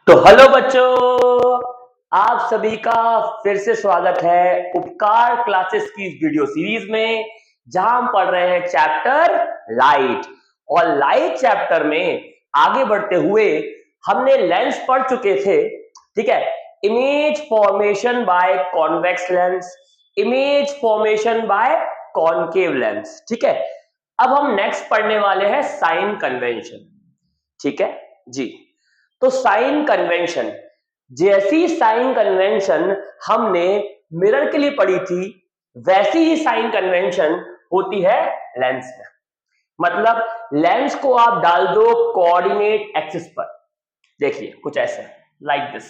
तो हेलो बच्चों, आप सभी का फिर से स्वागत है उपकार क्लासेस की इस वीडियो सीरीज में, जहां हम पढ़ रहे हैं चैप्टर लाइट। और लाइट चैप्टर में आगे बढ़ते हुए हमने लेंस पढ़ चुके थे। ठीक है, image formation by convex lens, image formation by concave lens. ठीक है, अब हम नेक्स्ट पढ़ने वाले हैं साइन कन्वेंशन। ठीक है जी। तो साइन कन्वेंशन, जैसी साइन कन्वेंशन हमने मिरर के लिए पढ़ी थी, वैसी ही साइन कन्वेंशन होती है लेंस में। मतलब लेंस को आप डाल दो कोऑर्डिनेट एक्सिस पर। देखिए कुछ ऐसे, लाइक दिस।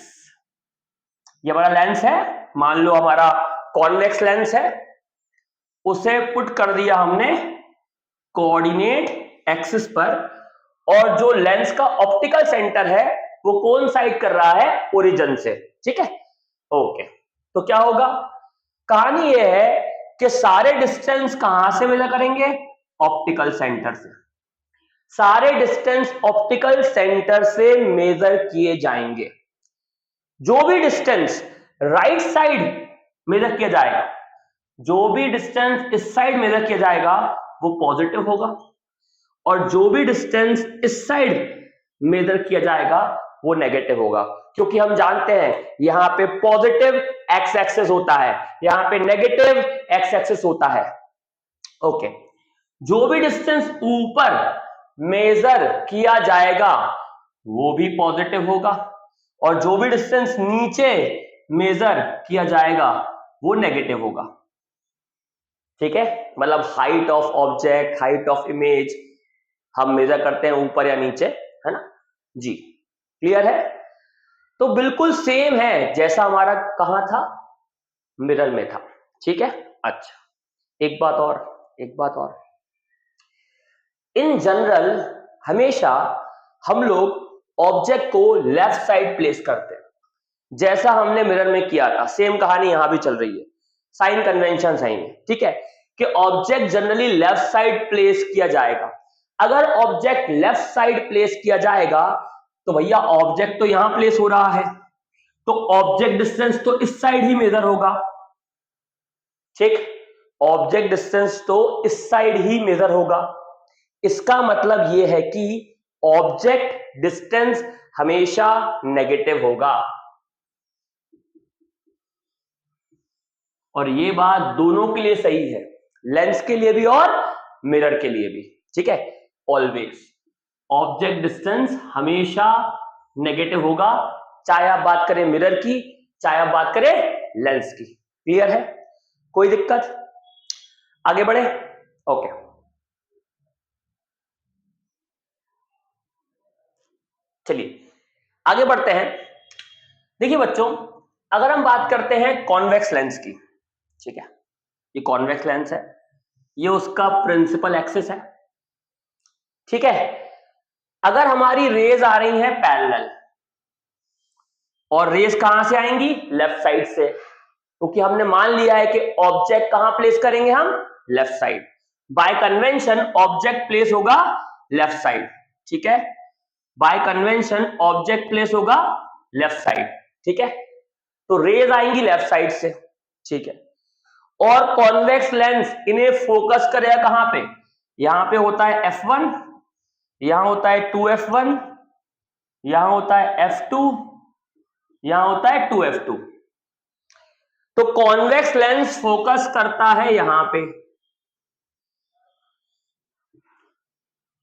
ये हमारा लेंस है, मान लो हमारा कॉन्वेक्स लेंस है, उसे पुट कर दिया हमने कोऑर्डिनेट एक्सिस पर। और जो लेंस का ऑप्टिकल सेंटर है वो कौन साइड कर रहा है, ओरिजिन से। ठीक है, ओके। तो क्या होगा, कहानी ये है कि सारे डिस्टेंस कहां से मेजर करेंगे, ऑप्टिकल सेंटर से। सारे डिस्टेंस ऑप्टिकल सेंटर से मेजर किए जाएंगे। जो भी डिस्टेंस राइट साइड मेजर किया जाएगा, जो भी डिस्टेंस इस साइड मेजर किया जाएगा वो पॉजिटिव होगा, और जो भी डिस्टेंस इस साइड मेजर किया जाएगा वो नेगेटिव होगा। क्योंकि हम जानते हैं यहां पे पॉजिटिव एक्स एक्सिस होता है, यहां पे नेगेटिव एक्स एक्सिस होता है। ओके, जो भी डिस्टेंस ऊपर मेजर किया जाएगा वो भी पॉजिटिव होगा, और जो भी डिस्टेंस नीचे मेजर किया जाएगा वो नेगेटिव होगा। ठीक है, मतलब height of object, height of image हम मेजर करते हैं ऊपर या नीचे, है ना जी। क्लियर है? तो बिल्कुल सेम है जैसा हमारा कहां था, मिरर में था। ठीक है, अच्छा एक बात और, एक बात और। इन जनरल हमेशा हम लोग ऑब्जेक्ट को लेफ्ट साइड प्लेस करते हैं, जैसा हमने मिरर में किया था। सेम कहानी यहां भी चल रही है, साइन कन्वेंशन सही है। ठीक है, कि object generally left side place किया जाएगा। अगर ऑब्जेक्ट लेफ्ट साइड प्लेस किया जाएगा तो भैया ऑब्जेक्ट तो यहां प्लेस हो रहा है, तो ऑब्जेक्ट डिस्टेंस तो इस साइड ही मेजर होगा। ठीक, ऑब्जेक्ट डिस्टेंस तो इस साइड ही मेजर होगा। इसका मतलब यह है कि ऑब्जेक्ट डिस्टेंस हमेशा नेगेटिव होगा। और ये बात दोनों के लिए सही है, लेंस के लिए भी और मिरर के लिए भी। ठीक है, ऑलवेज ऑब्जेक्ट डिस्टेंस हमेशा नेगेटिव होगा, चाहे आप बात करें मिरर की, चाहे आप बात करें लेंस की। क्लियर है? कोई दिक्कत? आगे बढ़े? ओके, चलिए आगे बढ़ते हैं। देखिए बच्चों, अगर हम बात करते हैं कॉन्वेक्स लेंस की, ठीक है, ये कॉन्वेक्स लेंस है, ये उसका प्रिंसिपल एक्सिस है। ठीक है, अगर हमारी रेज आ रही है पैरेलल, और रेज कहां से आएंगी, लेफ्ट साइड से, क्योंकि हमने मान लिया है कि ऑब्जेक्ट कहां प्लेस करेंगे हम, left side. Bye convention object place होगा लेफ्ट साइड। ठीक है, बाय कन्वेंशन ऑब्जेक्ट प्लेस होगा लेफ्ट साइड। ठीक है, तो रेज आएंगी लेफ्ट साइड से। ठीक है, और कॉन्वेक्स लेंस इन्हें फोकस करेगा कहां पे, यहां पे होता है f1, यहां होता है 2f1, यहां होता है f2, यहां होता है 2f2। तो कॉन्वेक्स लेंस फोकस करता है यहां पे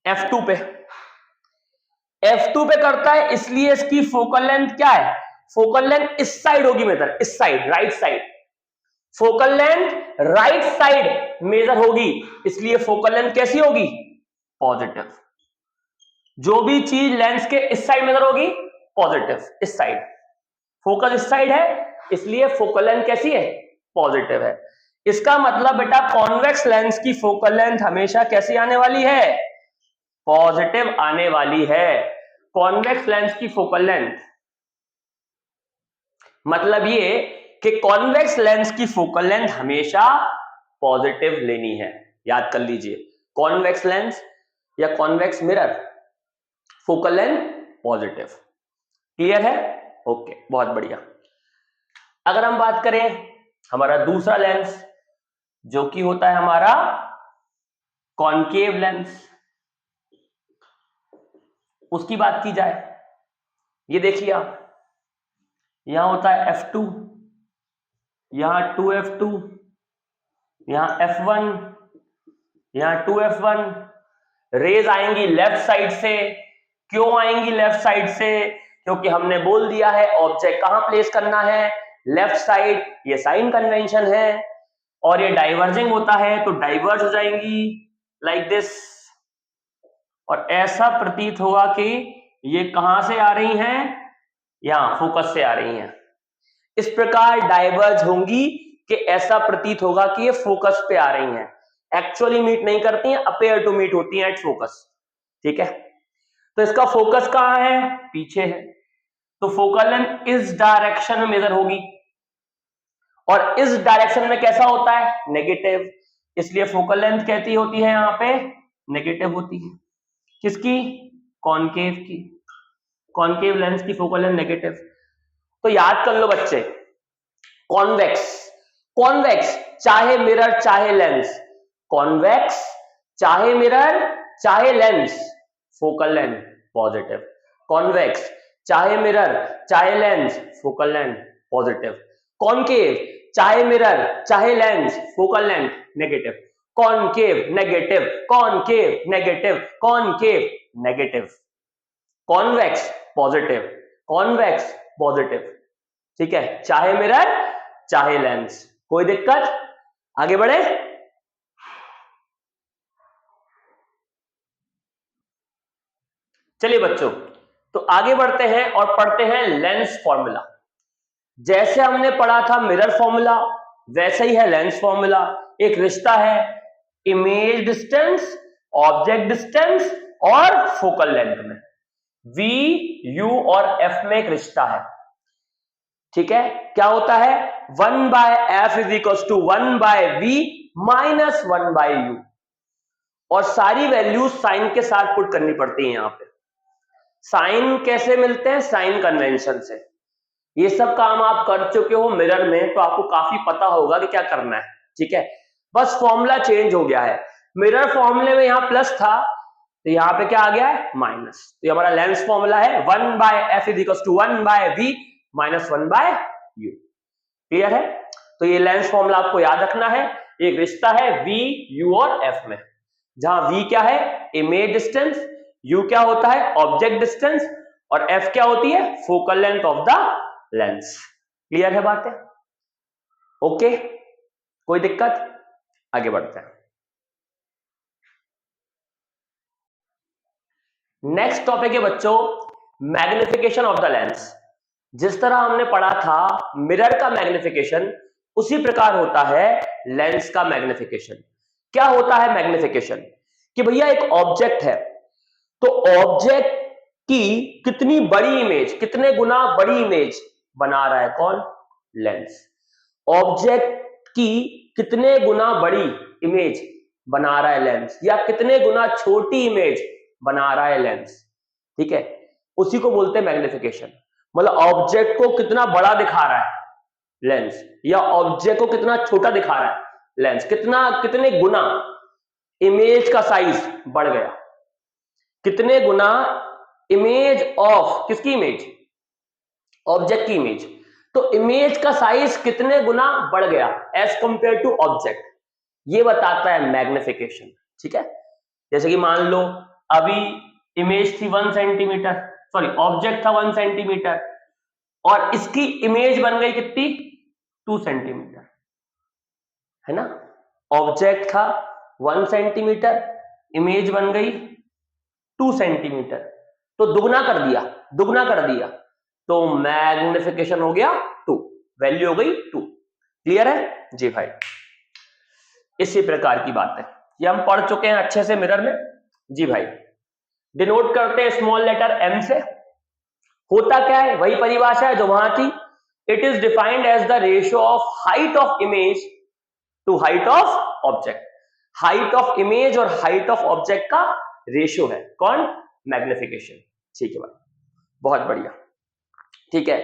f2 पे, f2 पे करता है, इसलिए इसकी फोकल लेंथ क्या है, फोकल लेंथ इस साइड होगी मेजर, इस side, right side. Focal length right side major होगी, इसलिए फोकल लेंथ कैसी होगी, पॉजिटिव। जो भी चीज लेंस के इस साइड मेजर होगी, पॉजिटिव। इस साइड फोकस इस साइड है, इसलिए फोकल लेंथ कैसी है, पॉजिटिव है। इसका मतलब बेटा कॉन्वेक्स लेंस की फोकल लेंथ हमेशा कैसी आने वाली है, पॉजिटिव आने वाली है। कॉन्वेक्स लेंस की फोकल लेंथ, मतलब ये कि कॉन्वेक्स लेंस की फोकल लेंथ हमेशा पॉजिटिव लेनी है। याद कर लीजिए, कॉन्वेक्स लेंस या convex mirror, focal length positive. Clear है? ओके, बहुत बढ़िया। अगर हम बात करें हमारा दूसरा लेंस जो कि होता है हमारा कॉनकेव लेंस, उसकी बात की जाए, ये देखिए आप, यहां होता है f2, यहां 2f2, यहां f1, यहां 2f1। रेज आएंगी लेफ्ट साइड से। क्यों आएंगी लेफ्ट साइड से? क्योंकि हमने बोल दिया है ऑब्जेक्ट कहां प्लेस करना है, लेफ्ट साइड। ये साइन कन्वेंशन है। और ये डाइवर्जिंग होता है तो डाइवर्ज हो जाएंगी लाइक दिस। और ऐसा प्रतीत होगा कि ये कहां से आ रही हैं, यहां फोकस से आ रही हैं। इस प्रकार डाइवर्ज होंगी कि ऐसा प्रतीत होगा कि ये फोकस पे आ रही हैं। एक्चुअली मीट नहीं करती हैं, अपेयर टू मीट होती हैं एट फोकस। ठीक है, तो इसका फोकस कहां है, पीछे है। तो फोकल लेंथ इस डायरेक्शन में मेजर होगी और इस डायरेक्शन में कैसा होता है, नेगेटिव। इसलिए फोकल लेंथ कहती होती है यहां पे नेगेटिव होती है। किसकी, कॉनकेव की। कॉनकेव लेंस की फोकल लेंथ नेगेटिव। तो याद कर लो बच्चे, कॉन्वेक्स, कॉन्वेक्स चाहे मिरर चाहे लेंस, कॉन्वेक्स चाहे मिरर चाहे lens, focal length positive. Convex चाहे मिरर चाहे lens, focal length positive. Concave चाहे मिरर चाहे lens, focal length negative. Concave negative, concave negative, concave negative. Convex positive, convex positive. ठीक है, चाहे मिरर चाहे लेंस। कोई दिक्कत? आगे बढ़े। चलिए बच्चों, तो आगे बढ़ते हैं और पढ़ते हैं लेंस फॉर्मूला। जैसे हमने पढ़ा था मिरर फॉर्मूला, वैसे ही है लेंस फॉर्मूला। एक रिश्ता है इमेज डिस्टेंस, ऑब्जेक्ट डिस्टेंस और फोकल लेंथ में। v, u और f में एक रिश्ता है। ठीक है, क्या होता है, 1/f is equal to 1/v minus 1/u। और सारी वैल्यूज साइन के साथ पुट करनी पड़ती है। यहां पे साइन कैसे मिलते हैं, साइन कन्वेंशन से। ये सब काम आप कर चुके हो मिरर में, तो आपको काफी पता होगा कि क्या करना है। ठीक है, बस फॉर्मूला चेंज हो गया है। मिरर फॉर्मूले में यहां प्लस था, तो यहां पे क्या आ गया है, माइनस। तो ये हमारा लेंस फॉर्मूला है 1/f is equal to 1/v minus 1/u। Clear है? तो ये लेंस फॉर्मूला आपको याद रखना है। एक रिश्ता है v, u और f में, जहां v क्या है, इमेज डिस्टेंस, u क्या होता है, ऑब्जेक्ट डिस्टेंस, और f क्या होती है, focal length of the lens. Clear है बातें? ओके, कोई दिक्कत? आगे बढ़ते हैं। नेक्स्ट टॉपिक है बच्चों मैग्निफिकेशन ऑफ द लेंस। जिस तरह हमने पढ़ा था मिरर का मैग्निफिकेशन, उसी प्रकार होता है लेंस का मैग्निफिकेशन। क्या होता है मैग्निफिकेशन, कि भैया एक ऑब्जेक्ट है, तो ऑब्जेक्ट की कितनी बड़ी इमेज, कितने गुना बड़ी इमेज बना रहा है कौन, लेंस। ऑब्जेक्ट की कितने गुना बड़ी इमेज बना रहा है लेंस, या कितने गुना छोटी इमेज बना रहा है लेंस। ठीक है, उसी को बोलते हैं मैग्निफिकेशन। मतलब ऑब्जेक्ट को कितना बड़ा दिखा रहा है लेंस, या ऑब्जेक्ट को कितना छोटा दिखा रहा है लेंस, कितना कितने गुना इमेज का साइज बढ़ गया, कितने गुना इमेज ऑफ, किसकी इमेज, ऑब्जेक्ट की इमेज। तो इमेज का साइज कितने गुना बढ़ गया एज कंपेयर टू ऑब्जेक्ट, ये बताता है मैग्निफिकेशन। ठीक है, जैसे कि मान लो अभी इमेज थी 1 सेंटीमीटर, सॉरी ऑब्जेक्ट था 1 सेंटीमीटर, और इसकी इमेज बन गई कितनी, 2 सेंटीमीटर, है ना। ऑब्जेक्ट था 1 सेंटीमीटर, इमेज बन गई 2 सेंटीमीटर, तो दुगना कर दिया, दुगना कर दिया, तो मैग्निफिकेशन हो गया 2, वैल्यू हो गई 2। क्लियर है जी भाई? इसी प्रकार की बात है, ये हम पढ़ चुके हैं अच्छे से मिरर में। जी भाई, डिनोट करते हैं स्मॉल लेटर m से। होता क्या है, वही परिभाषा है जो वहां थी। It is defined as the ratio of height of image to height of object. Height of image और हाइट ऑफ ऑब्जेक्ट का रेशियो है कौन, मैग्निफिकेशन। ठीक है भाई, बहुत बढ़िया। ठीक है,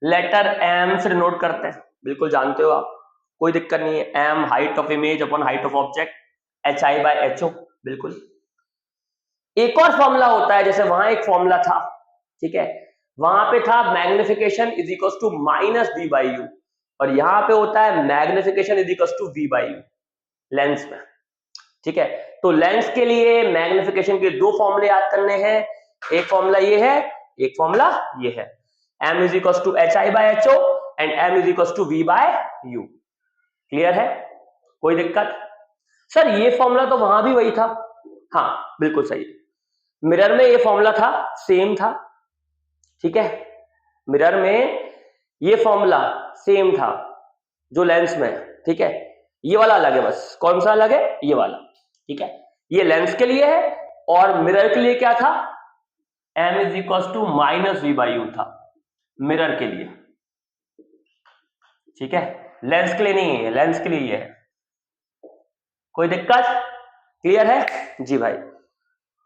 लेटर एम से डिनोट करते हैं, बिल्कुल जानते हो आप, कोई दिक्कत नहीं है। M height of image upon height of object, H I by H O, बिल्कुल। एक और फॉर्मूला होता है, जैसे वहां एक फॉर्मूला था, ठीक है, वहां पे था magnification is equal to minus V by U, और यहां पे होता है magnification is equal to V by U lens में, ठीक है। तो लेंस के लिए मैग्निफिकेशन के दो फॉर्मूले याद करने हैं, एक फॉर्मूला ये है, एक फॉर्मूला ये है, m is equal to H I by H O and m is equal to v by u। Clear है, कोई दिक्कत? सर ये फॉर्मूला तो वहां भी वही था, हाँ बिल्कुल सही, मिरर में ये फॉर्मूला था, सेम था, ठीक है, मिरर में ये फॉर्मूला सेम था जो लेंस में, ठीक है, ये वाला अलग है, बस कौन सा अलग है, ये वाला, ठीक है, ये लेंस के लिए है और मिरर के लिए क्या था, m is equal to minus V by U था मिरर के लिए, ठीक है, लेंस के लिए नहीं है, लेंस के लिए ये है, कोई दिक्कत? क्लियर है जी भाई?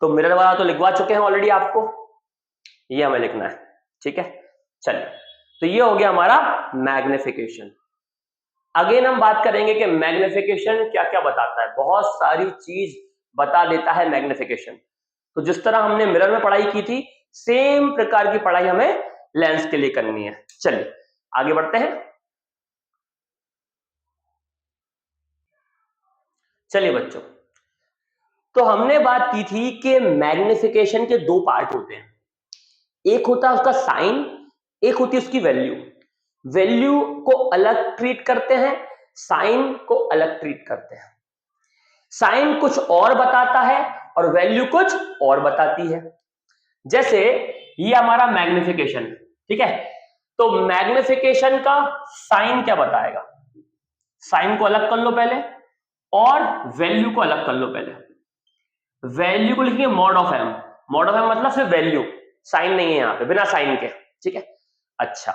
तो मिरर वाला तो लिखवा चुके हैं ऑलरेडी आपको, ये हमें लिखना है, ठीक है, चलिए, तो ये हो गया हमारा मैग्निफिकेशन। अगेन हम बात करेंगे कि मैग्निफिकेशन क्या क्या बताता है, बहुत सारी चीज बता देता है मैग्निफिकेशन। तो जिस तरह हमने मिरर में पढ़ाई की थी, सेम प्रकार की पढ़ाई हमें लेंस के लिए करनी है। चलिए आगे बढ़ते हैं। चलिए बच्चों, तो हमने बात की थी कि मैग्निफिकेशन के दो पार्ट होते हैं, एक होता है उसका साइन, एक होती है उसकी वैल्यू। वैल्यू को अलग ट्रीट करते हैं, साइन को अलग ट्रीट करते हैं। साइन कुछ और बताता है और वैल्यू कुछ और बताती है। जैसे ये हमारा मैग्निफिकेशन, ठीक है, तो मैग्निफिकेशन का साइन क्या बताएगा, साइन को अलग कर लो पहले और वैल्यू को अलग कर लो पहले। वैल्यू को लिखिए mod of M, mod of M मतलब सिर्फ वैल्यू, साइन नहीं है यहां पे, बिना साइन के, ठीक है। अच्छा,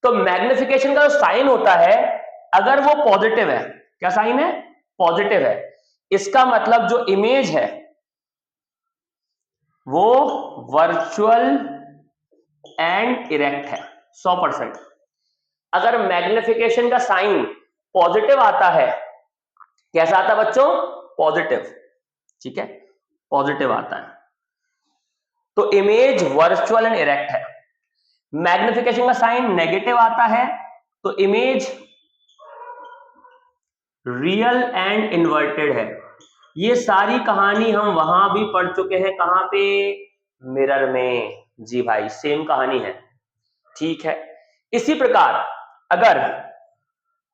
तो मैग्निफिकेशन का जो साइन होता है, अगर वो पॉजिटिव है, क्या साइन है, पॉजिटिव है, इसका मतलब जो इमेज है वो वर्चुअल एंड इरेक्ट है 100%। अगर मैग्निफिकेशन का साइन पॉजिटिव आता है, कैसा आता है बच्चों, पॉजिटिव, ठीक है, पॉजिटिव आता है, तो इमेज वर्चुअल एंड इरेक्ट है। मैग्निफिकेशन का साइन नेगेटिव आता है तो इमेज रियल एंड इन्वर्टेड है। ये सारी कहानी हम वहां भी पढ़ चुके हैं, कहां पे, मिरर में, जी भाई सेम कहानी है, ठीक है। इसी प्रकार अगर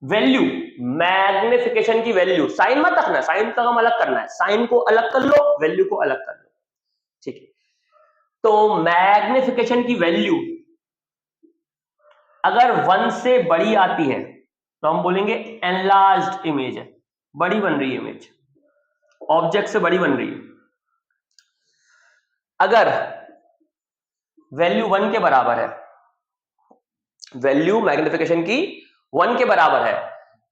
वैल्यू, मैग्निफिकेशन की वैल्यू, साइन मत रखना, साइन का हम अलग करना है, साइन को अलग कर लो, वैल्यू को अलग कर लो, ठीक है। तो मैग्निफिकेशन की वैल्यू अगर 1 से बड़ी आती है तो हम बोलेंगे एनलार्ज्ड इमेज है, बड़ी बन रही है इमेज, ऑब्जेक्ट से बड़ी बन रही है। अगर वैल्यू 1 के बराबर है, वैल्यू मैग्निफिकेशन की 1 के बराबर है,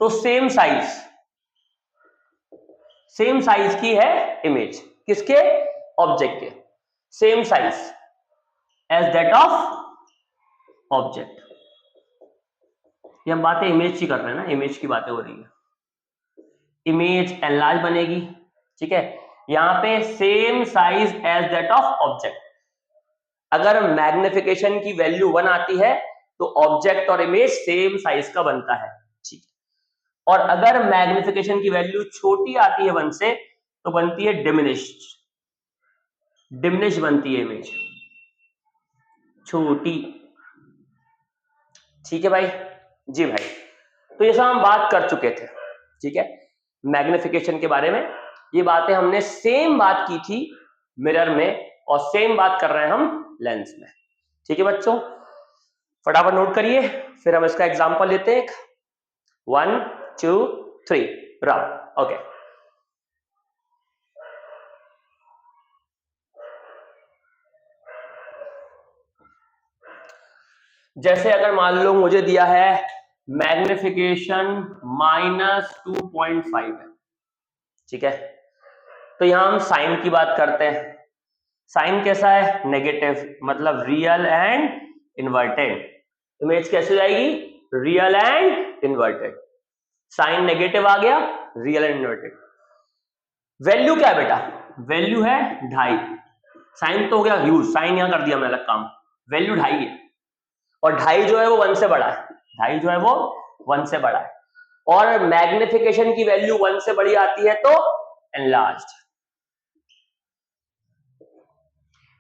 तो सेम साइज की है इमेज, किसके, ऑब्जेक्ट के, same size as that of object. ये हम बातें इमेज की कर रहे हैं ना, इमेज की बातें हो रही है, इमेज एनलार्ज बनेगी, ठीक है, यहां पे same size as that of object. अगर मैग्निफिकेशन की वैल्यू 1 आती है तो ऑब्जेक्ट और इमेज सेम साइज का बनता है, ठीक है। और अगर मैग्निफिकेशन की वैल्यू छोटी आती है 1 से तो बनती है डिमिनिश बनती है इमेज, छोटी, ठीक है भाई, जी भाई। तो ये सब हम बात कर चुके थे, ठीक है, मैग्निफिकेशन के बारे में। ये बातें हमने सेम बात की थी मिरर में और सेम बात कर रहे हैं हम लेंस में, ठीक है बच्चों। फटाफट नोट करिए, फिर हम इसका एग्जांपल लेते हैं। 1 2 3 रन, ओके। जैसे अगर मान लो मुझे दिया है मैग्निफिकेशन -2.5 है, ठीक है, तो यहां हम साइन की बात करते हैं। साइन कैसा है, नेगेटिव, मतलब रियल एंड इन्वर्टेड। इमेज कैसे जाएगी? Real and inverted. Sign negative आ गया, रियल एंड इन्वर्टेड। वैल्यू क्या है बेटा? वैल्यू है 2.5। साइन तो हो गया यूज, साइन यहां कर दिया मैंने अलग काम। वैल्यू 2.5 है, और 2.5 जो है वो 1 से बड़ा है। 2.5 जो है वो 1 से बड़ा है, और मैग्निफिकेशन की वैल्यू 1 से बड़ी आती है तो एनलार्ज्ड।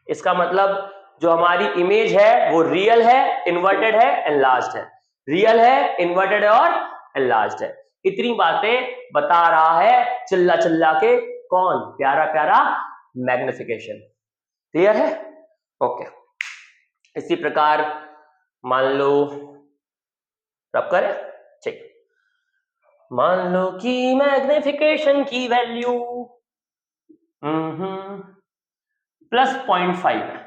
इसका मतलब जो हमारी इमेज है वो रियल है, इन्वर्टेड है, एनलार्ज्ड है। रियल है, इन्वर्टेड है और एनलार्ज्ड है। इतनी बातें बता रहा है चिल्ला चिल्ला के कौन? प्यारा प्यारा मैग्निफिकेशन। क्लियर है? ओके। इसी प्रकार मान लो, रब करे, ठीक, मान लो कि मैग्निफिकेशन की वैल्यू +0.5 है।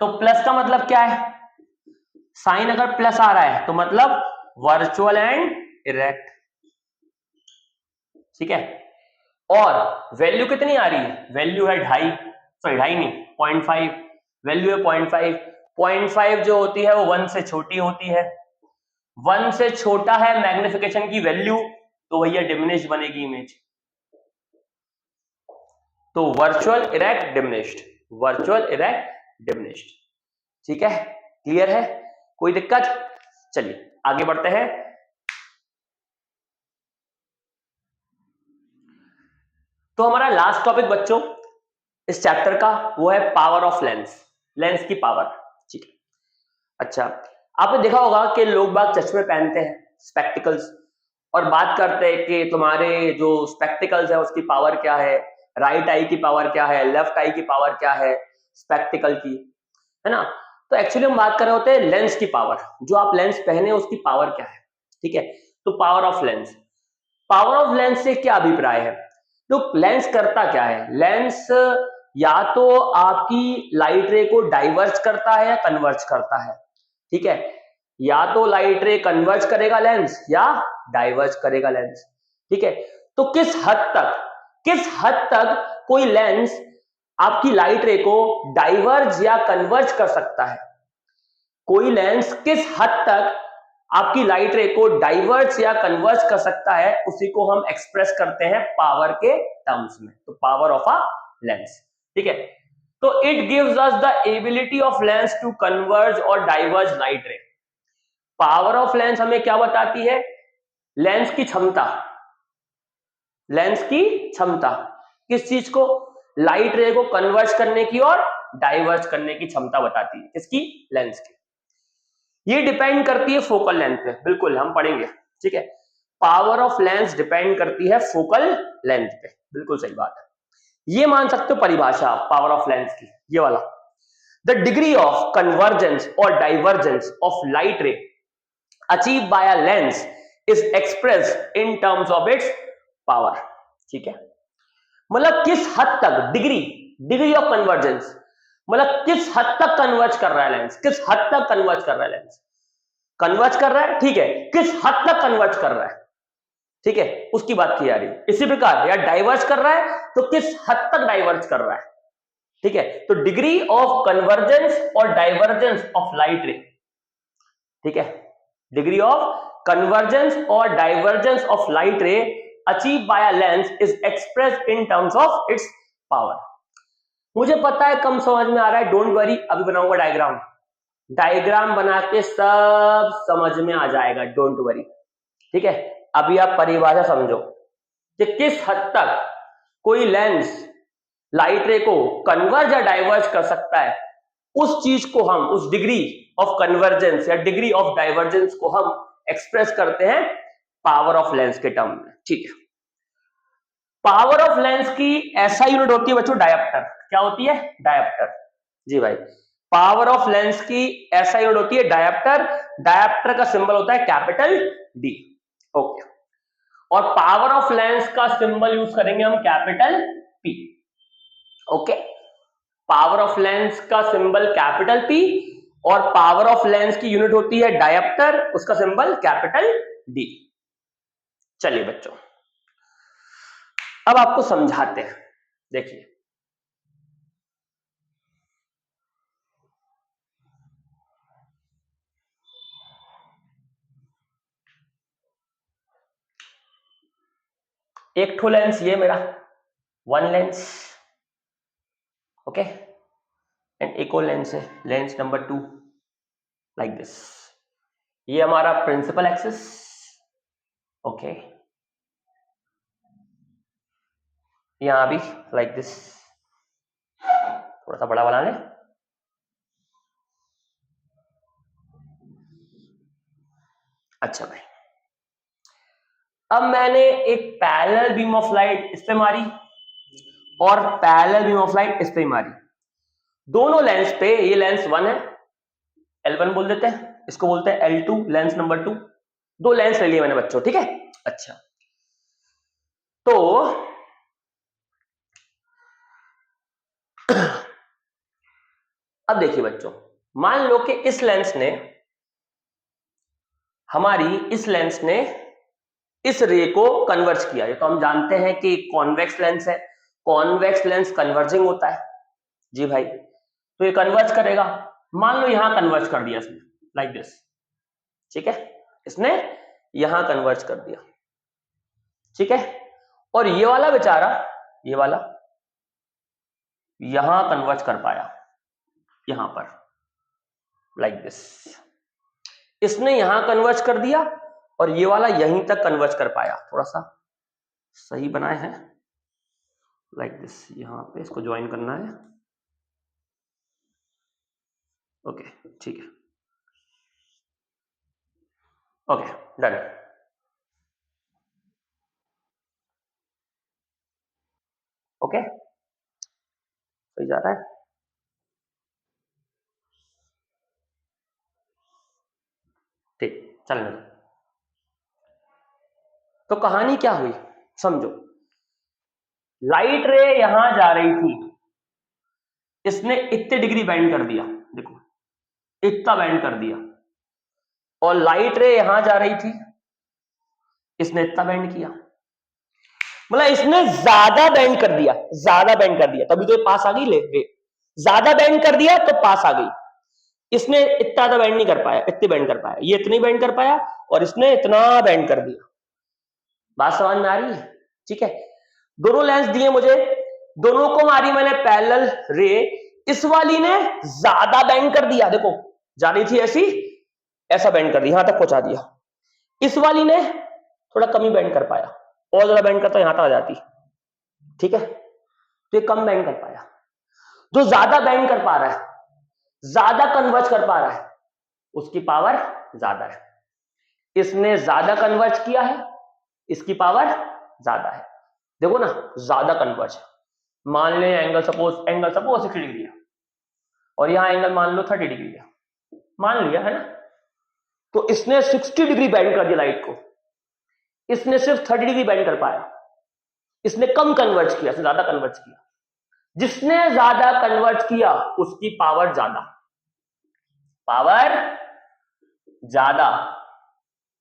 तो प्लस का मतलब क्या है? साइन अगर प्लस आ रहा है तो मतलब वर्चुअल एंड इरेक्ट, ठीक है। और वैल्यू कितनी आ रही है? वैल्यू है 2.5, सॉरी 2.5 नहीं, 0.5। वैल्यू है 0.5। 0.5 जो होती है वो 1 से छोटी होती है। 1 से छोटा है मैग्निफिकेशन की वैल्यू तो भैया डिमिनिश्ड बनेगी इमेज। तो virtual erect diminished, virtual erect diminished. ठीक है, क्लियर है? कोई दिक्कत? चलिए आगे बढ़ते हैं। तो हमारा लास्ट टॉपिक बच्चों इस चैप्टर का वो है पावर ऑफ लेंस, लेंस की पावर। ठीक है, अच्छा, आपने देखा होगा कि लोग बाग चश्मे पहनते हैं, स्पेक्टिकल्स, और बात करते हैं कि तुम्हारे जो स्पेक्टिकल्स है उसकी पावर क्या है, राइट आई की पावर क्या है, लेफ्ट आई की पावर क्या है स्पेक्टिकल की, है ना। तो एक्चुअली हम बात कर रहे होते हैं लेंस की पावर, जो आप लेंस पहने उसकी पावर क्या है। ठीक है, तो power of lens, power of lens से क्या अभिप्राय है? तो लेंस करता क्या है? लेंस या तो आपकी लाइट रे को डाइवर्ज करता है या कन्वर्ज करता है। ठीक है, या तो लाइट रे कन्वर्ज करेगा लेंस या डाइवर्ज करेगा लेंस। ठीक है, तो किस हद तक कोई लेंस आपकी लाइट रे को डाइवर्ज या कन्वर्ज कर सकता है? कोई लेंस किस हद तक आपकी लाइट रे को डाइवर्ज या कन्वर्ज कर सकता है, उसी को हम एक्सप्रेस करते हैं पावर के टर्म्स में। तो पावर ऑफ अ लेंस, ठीक है। तो it gives us the ability of lens to converge और diverge light ray. Power of lens हमें क्या बताती है? लेंस की क्षमता, लेंस की क्षमता किस चीज को? लाइट रे को कन्वर्ज करने की और डाइवर्ज करने की क्षमता बताती है। किसकी? लेंस की। ये डिपेंड करती है फोकल लेंथ पे, बिल्कुल हम पढ़ेंगे, ठीक है। पावर ऑफ लेंस डिपेंड करती है फोकल लेंथ पे, बिल्कुल सही बात है। ये मान सकते हो परिभाषा पावर ऑफ लेंस की, ये वाला, द डिग्री ऑफ कन्वर्जेंस और डाइवर्जेंस ऑफ लाइट रे achieve by a lens is expressed in terms of its power. ठीक है, मतलब किस हद तक डिग्री, डिग्री ऑफ कन्वर्जेंस मतलब किस हद तक कन्वर्ज कर रहा है लेंस, किस हद तक कन्वर्ज कर रहा है लेंस, कन्वर्ज कर रहा है, ठीक है, किस हद तक कन्वर्ज कर रहा है, ठीक है, उसकी बात की जा रही है। इसी प्रकार या डाइवर्ज कर रहा है तो किस हद तक डाइवर्ज कर रहा है, ठीक है। तो डिग्री ऑफ कन्वर्जेंस और डाइवर्जेंस ऑफ लाइट रे, ठीक है, डिग्री ऑफ कन्वर्जेंस और डाइवर्जेंस ऑफ लाइट रे achieve by a lens is expressed in terms of its power. मुझे पता है कम समझ में आ रहा है, डोंट वरी, अभी बनाऊंगा डायग्राम, डायग्राम बना के सब समझ में आ जाएगा, डोंट वरी, ठीक है। अभी आप परिभाषा समझो कि किस हद तक कोई लेंस लाइट रे को कन्वर्ज या डाइवर्ज कर सकता है, उस चीज को हम, उस डिग्री ऑफ कन्वर्जेंस या डिग्री ऑफ डाइवर्जेंस को हम एक्सप्रेस करते हैं पावर ऑफ लेंस के टर्म में, ठीक है। पावर ऑफ लेंस की ऐसा यूनिट होती है बच्चों डायोप्टर। क्या होती है? डायोप्टर। जी भाई, पावर ऑफ लेंस की ऐसा यूनिट होती है डायोप्टर। डायोप्टर का सिंबल होता है कैपिटल डी, ओके। और पावर ऑफ लेंस का सिंबल यूज करेंगे हम capital P, okay. Power of lens का सिंबल कैपिटल पी और पावर ऑफ लेंस की यूनिट होती है डायोप्टर, उसका सिंबल कैपिटल डी। चलिए बच्चों, अब आपको समझाते हैं, देखिए। एक ठो लेंस ये मेरा, वन लेंस, ओके, एंड एक और लेंस है, लेंस नंबर 2, लाइक दिस। ये हमारा प्रिंसिपल एक्सिस, ओके, यहां भी लाइक दिस, थोड़ा सा बड़ा बना लें, अच्छा भाई। अब मैंने एक पैरेलल बीम ऑफ लाइट इस पे मारी और पैरेलल बीम ऑफ लाइट इस पे मारी, दोनों लेंस पे, ये लेंस 1 है, L1 बोल देते हैं, इसको बोलते हैं L2, लेंस नंबर 2, दो लेंस ले लिए मैंने बच्चों, ठीक है। अच्छा, तो अब देखिए बच्चों, मान लो कि इस लेंस ने, हमारी इस लेंस ने इस रे को कन्वर्ज किया। ये तो हम जानते हैं कि कॉन्वेक्स लेंस है, कॉन्वेक्स लेंस कन्वर्जिंग होता है जी भाई, तो ये कन्वर्ज करेगा। मान लो यहां कन्वर्ज कर दिया इसने, लाइक दिस, ठीक है, इसने यहां कन्वर्ज कर दिया, ठीक है, और ये वाला बेचारा, ये वाला यहां कन्वर्ज कर पाया, यहां पर, लाइक दिस, इसने यहां कन्वर्ज कर दिया और ये वाला यहीं तक कन्वर्ज कर पाया। थोड़ा सा सही बनाए हैं, लाइक दिस, यहां पे इसको ज्वाइन करना है, ओके, ठीक है, ओके, डन। ओके, सही जा रहा है, ठीक, चलने दो। तो कहानी क्या हुई समझो, लाइट रे यहां जा रही थी, इसने इतने डिग्री बेंड कर दिया, देखो इतना बेंड कर दिया, और लाइट रे यहां जा रही थी, इसने इतना बेंड किया, मतलब इसने ज्यादा बेंड कर दिया, ज्यादा बेंड कर दिया, तभी तो पास आ गई ले रे, ज्यादा बेंड कर दिया तो पास आ गई। इसने इतना ज्यादा बेंड नहीं कर पाया, इतनी बेंड कर पाया, ये इतनी बेंड कर पाया और इसने इतना बेंड कर दिया। बात समझ में आ रही है, ठीक है। दोनों लेंस दिए मुझे, दोनों को मारी मैंने पैरेलल रे, इस वाली ने ज्यादा बेंड कर दिया, देखो जा रही थी ऐसी, ऐसा बेंड कर दिया, यहां तक पहुंचा दिया। इस वाली ने थोड़ा कम ही बेंड कर पाया, और ज्यादा बेंड करता यहां तक आ जाती, ठीक है, तो ये कम बेंड कर पाया। जो ज्यादा बेंड कर पा रहा है, ज्यादा कन्वर्ज कर पा रहा है, उसकी पावर ज्यादा है। इसने ज्यादा कन्वर्ज किया है, इसकी पावर ज्यादा है। देखो ना, ज्यादा कन्वर्ज, मान ले एंगल सपोज 60 डिग्री है और यहां एंगल मान लो 30 डिग्री है, मान लिया है ना, तो इसने 60 डिग्री बेंड कर दिया लाइट को, इसने सिर्फ 30 डिग्री बेंड कर पाया, इसने कम कन्वर्ज किया, इसने ज्यादा कन्वर्ज किया। जिसने ज्यादा कन्वर्ज किया उसकी पावर ज्यादा, पावर ज्यादा,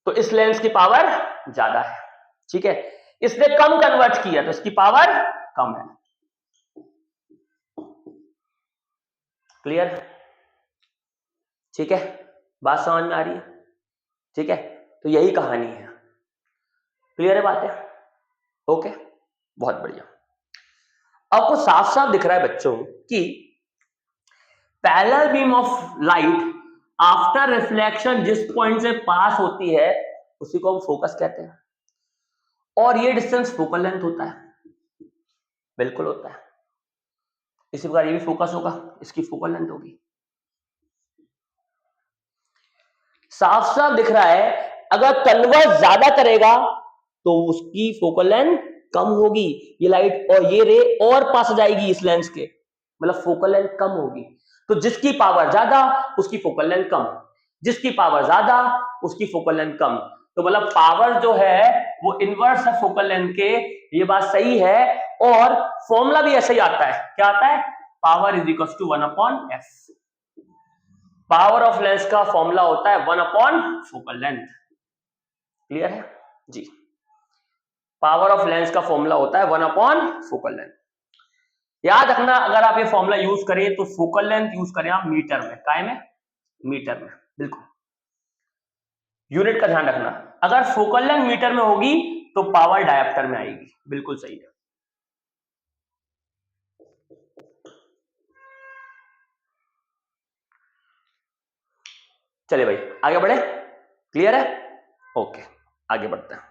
तो इस लेंस की पावर ज्यादा है, ठीक है। इसने कम कन्वर्ट किया तो इसकी पावर कम है, क्लियर, ठीक है, बात समझ में आ रही है, ठीक है। तो यही कहानी है, क्लियर है बातें, ओके, बहुत बढ़िया। आपको साफ साफ दिख रहा है बच्चों कि parallel beam of light after reflection जिस पॉइंट से पास होती है उसी को हम फोकस कहते हैं, और ये डिस्टेंस फोकल लेंथ होता है, बिल्कुल होता है। इसी प्रकार ये भी फोकस होगा, इसकी फोकल लेंथ होगी। साफ साफ दिख रहा है, अगर कन्वर्ज ज्यादा करेगा तो उसकी फोकल लेंथ कम होगी, ये लाइट और ये रे और पास जाएगी इस लेंस के, मतलब फोकल लेंथ कम होगी। तो जिसकी पावर ज्यादा उसकी फोकल लेंथ कम, जिसकी पावर ज्यादा उसकी फोकल लेंथ कम, तो मतलब पावर जो है वो इनवर्स है फोकल लेंथ के, ये बात सही है। और फॉर्मूला भी ऐसे ही आता है, क्या आता है, power is equal to 1/f। Power of lens का फॉर्मूला होता है 1/फोकल लेंथ, क्लियर है जी। पावर ऑफ लेंस का फॉर्मूला होता है 1/फोकल लेंथ। याद रखना, अगर आप ये फॉर्मूला यूज करें तो फोकल लेंथ यूज करें आप मीटर में, काय में, मीटर में, बिल्कुल यूनिट का ध्यान रखना। अगर फोकल लेंथ मीटर में होगी तो पावर डायोप्टर में आएगी। बिल्कुल सही है। चलिए भाई आगे बढ़े, क्लियर है? ओके आगे बढ़ते हैं।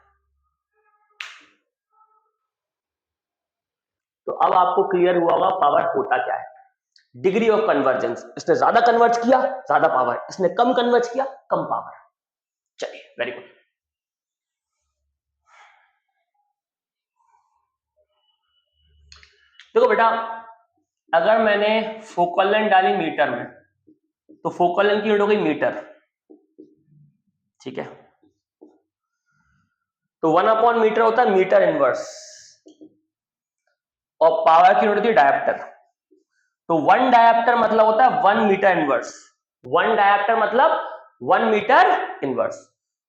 तो अब आपको क्लियर हुआ होगा पावर होता क्या है। डिग्री ऑफ कन्वर्जेंस, इसने ज्यादा कन्वर्ट किया ज्यादा पावर, इसने कम कन्वर्ट किया कम पावर। चलिए वेरी गुड। देखो बेटा, अगर मैंने फोकल लेंथ डाली मीटर में तो फोकल लेंथ की यूनिट हो गई मीटर, ठीक है? तो 1/मीटर होता है मीटर इनवर्स, और पावर की यूनिट होती है डायोप्टर। तो 1 डायोप्टर मतलब होता है 1 मीटर इनवर्स। 1 डायोप्टर मतलब 1 मीटर इनवर्स।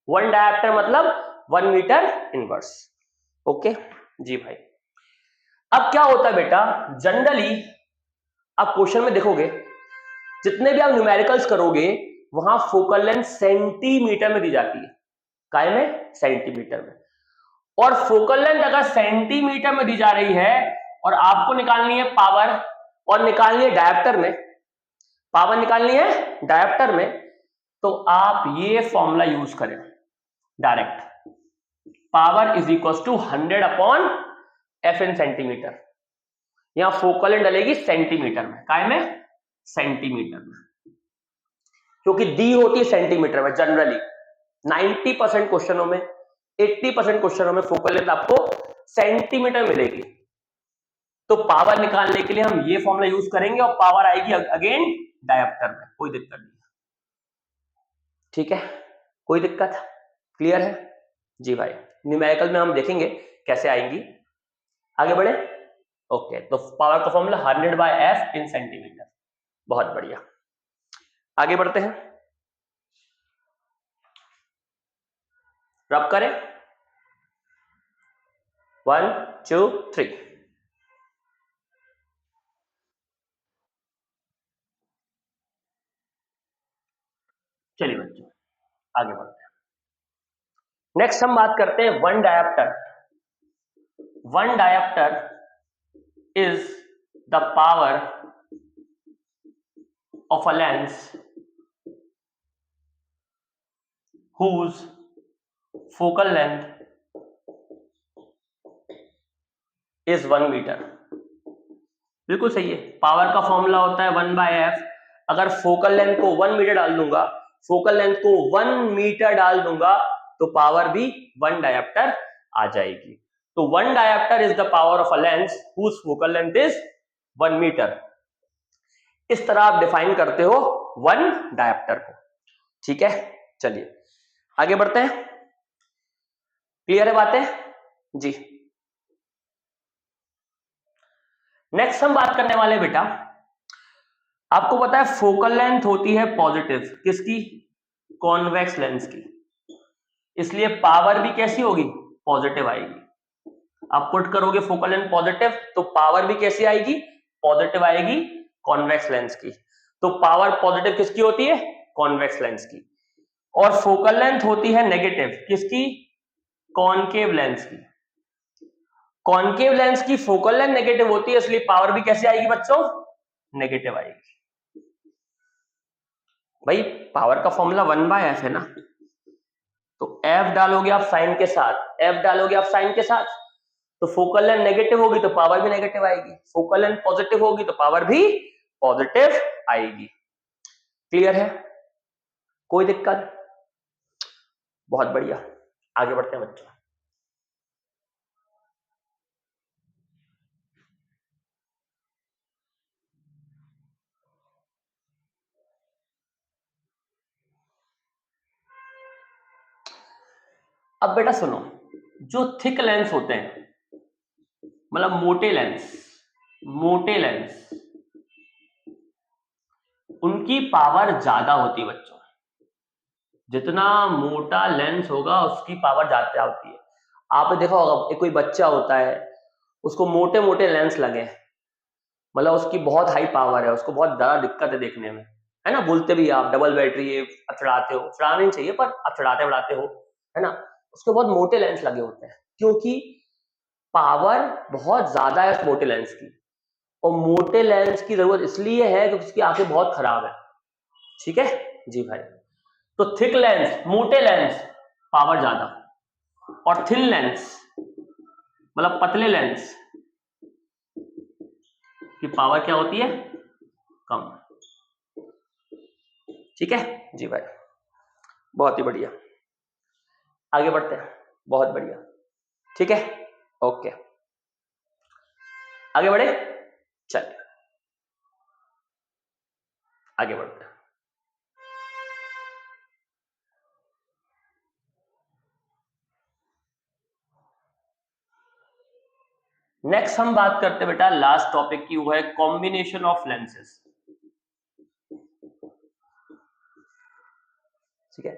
1 डायोप्टर मतलब 1 मीटर इनवर्स। ओके जी भाई। अब क्या होता है बेटा, जनरली आप क्वेश्चन में देखोगे जितने भी आप न्यूमेरिकल्स करोगे वहां फोकल लेंथ सेंटीमीटर में दी जाती है। काय में? सेंटीमीटर में। और फोकल लेंथ अगर सेंटीमीटर में दी जा रही है और आपको निकालनी है पावर, और निकालनी है डायोप्टर में, पावर निकालनी है डायोप्टर में, तो आप ये फॉर्मूला यूज करें direct, power is equal to 100/f in centimetre. यहां फोकल लेंथ डलेगी सेंटीमीटर में, काय में? सेंटीमीटर में, क्योंकि दी होती है सेंटीमीटर में जनरली। 90% क्वेश्चनों में, 80% क्वेश्चनों में फोकल लेंथ आपको सेंटीमीटर मिलेगी। तो पावर निकालने के लिए हम ये फॉर्मूला यूज करेंगे और पावर आएगी अगेन डायोप्टर में, कोई दिक्कत नहीं। ठीक है, कोई दिक्कत? क्लियर है जी भाई। न्यूमेरिकल में हम देखेंगे कैसे आएंगी। आगे बढ़े। ओके, तो पावर का फॉर्मूला 100/f इन सेंटीमीटर। बहुत बढ़िया, आगे बढ़ते हैं। रब करें 1 2 3। चलिए बच्चों आगे बढ़ते हैं। नेक्स्ट हम बात करते हैं 1 dioptre. 1 dioptre is the power of a lens whose focal length is 1 metre. बिल्कुल सही है, पावर का फॉर्मूला होता है 1/f। अगर फोकल लेंथ को 1 मीटर डाल दूंगा, फोकल लेंथ को 1 मीटर डाल दूंगा तो पावर भी 1 डायोप्टर आ जाएगी। तो 1 dioptre is the power of a lens whose focal length is 1 metre. इस तरह आप डिफाइन करते हो 1 डायोप्टर को। ठीक है, चलिए आगे बढ़ते हैं। क्लियर है बातें जी? नेक्स्ट हम बात करने वाले बेटा, आपको पता है फोकल लेंथ होती है पॉजिटिव, किसकी? कॉन्वेक्स लेंस की। इसलिए पावर भी कैसी होगी? पॉजिटिव आएगी। आप पुट करोगे फोकल लेंथ पॉजिटिव तो पावर भी कैसी आएगी? पॉजिटिव आएगी, कॉन्वेक्स लेंस की। तो पावर पॉजिटिव किसकी होती है? कॉन्वेक्स लेंस की। और फोकल लेंथ होती है नेगेटिव, किसकी? कॉनकेव लेंस की। कॉनकेव लेंस की फोकल लेंथ नेगेटिव होती है, इसलिए पावर भी कैसे आएगी बच्चों? नेगेटिव आएगी। भाई पावर का फॉर्मूला 1/f है ना, तो f डालोगे आप साइन के साथ, f डालोगे आप साइन के साथ, तो फोकल लेंथ नेगेटिव होगी तो पावर भी नेगेटिव आएगी, फोकल लेंथ पॉजिटिव होगी तो पावर भी पॉजिटिव आएगी। क्लियर है? कोई दिक्कत? बहुत बढ़िया, आगे बढ़ते हैं बच्चों। अब बेटा सुनो, जो थिक लेंस होते हैं, मतलब मोटे लेंस, मोटे लेंस, उनकी पावर ज्यादा होती है बच्चों। जितना मोटा लेंस होगा उसकी पावर ज्यादा होती है। आपने देखा होगा एक कोई बच्चा होता है, उसको मोटे मोटे लेंस लगे, मतलब उसकी बहुत हाई पावर है, उसको बहुत ज्यादा दिक्कत है देखने में, है ना? बोलते भी आप डबल बैटरी है, अब चढ़ाते हो, चढ़ाना नहीं चाहिए पर अब चढ़ाते बढ़ाते हो, है ना? उसके बहुत मोटे लेंस लगे होते हैं, क्योंकि पावर बहुत ज्यादा है उस मोटे लेंस की, और मोटे लेंस की जरूरत इसलिए है क्योंकि उसकी आंखें बहुत खराब है। ठीक है जी भाई। तो थिक लेंस, मोटे लेंस, पावर ज्यादा, और थिन लेंस मतलब पतले लेंस की पावर क्या होती है, कम। ठीक है जी भाई, बहुत ही बढ़िया, आगे बढ़ते हैं, बहुत बढ़िया। ठीक है, ओके, आगे बढ़े, चलिए आगे बढ़ते हैं। नेक्स्ट हम बात करते हैं बेटा लास्ट टॉपिक की, वो है कॉम्बिनेशन ऑफ लेंसेस। ठीक है,